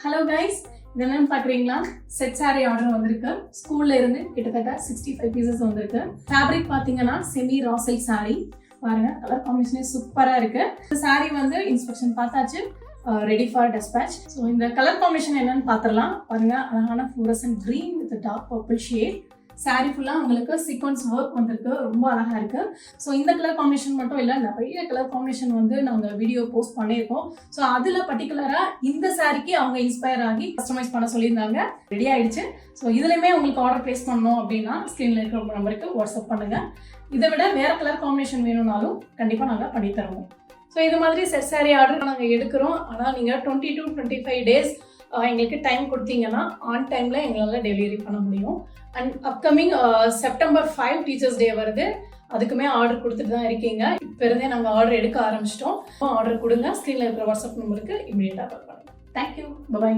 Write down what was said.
Hello guys, இதெல்லாம் பார்க்குறீங்களா? Set sorry order வந்திருக்கு. ஸ்கூல்ல இருந்து கிட்டத்தட்ட 65 பீசஸ் வந்திருக்கு. ஃபேப்ரிக் பார்த்தீங்கன்னா செமி ரா சில்க் சாரி. பாருங்க, கலர் காம்பினேஷனே சூப்பராக இருக்கு. இந்த சாரி வந்து இன்ஸ்பெக்ஷன் பார்த்தாச்சு, ரெடி ஃபார் டெஸ்பேச். ஸோ இந்த கலர் காம்பினேஷன் என்னன்னு பார்த்துடலாம். பாருங்க, அழகான fluorescent green with dark purple shade. Sari ஃபுல்லாக உங்களுக்கு சீக்வன்ஸ் ஒர்க் வந்திருக்கு, ரொம்ப அழகாக இருக்குது. ஸோ இந்த கலர் காம்பினேஷன் மட்டும் இல்லை, நிறைய கலர் காம்பினேஷன் வந்து நாங்கள் வீடியோ போஸ்ட் பண்ணியிருக்கோம். ஸோ அதில் பர்டிகுலராக இந்த சாரிக்கு அவங்க இன்ஸ்பயர் ஆகி கஸ்டமைஸ் பண்ண சொல்லியிருந்தாங்க. ரெடி ஆயிடுச்சு. ஸோ இதுலையுமே உங்களுக்கு ஆர்டர் ப்ளேஸ் பண்ணணும் அப்படின்னா ஸ்க்ரீனில் இருக்கிற நம்பருக்கு வாட்ஸ்அப் பண்ணுங்கள். இதை விட வேறு கலர் காம்பினேஷன் வேணும்னாலும் கண்டிப்பாக நாங்கள் பண்ணி தருவோம். ஸோ இது மாதிரி செட் சாரி ஆர்டர் நாங்கள் எடுக்கிறோம். ஆனால் நீங்கள் 20 to 25 days எங்களுக்கு டைம் கொடுத்தீங்கன்னா ஆன் டைமில் எங்களால் டெலிவரி பண்ண முடியும். And upcoming September 5 teachers day வருது. அதுக்குமே ஆர்டர் கொடுத்துட்டு தான் இருக்கீங்க. இப்போ இருந்தே நாங்கள் ஆர்டர் எடுக்க ஆரம்பிச்சிட்டோம். ஆர்டர் கொடுங்க. ஸ்க்ரீனில் இருக்கிற வாட்ஸ்அப் நம்பருக்கு இமீடியட்டாக கால் பண்ணுங்கள். தேங்க்யூ, பாய்.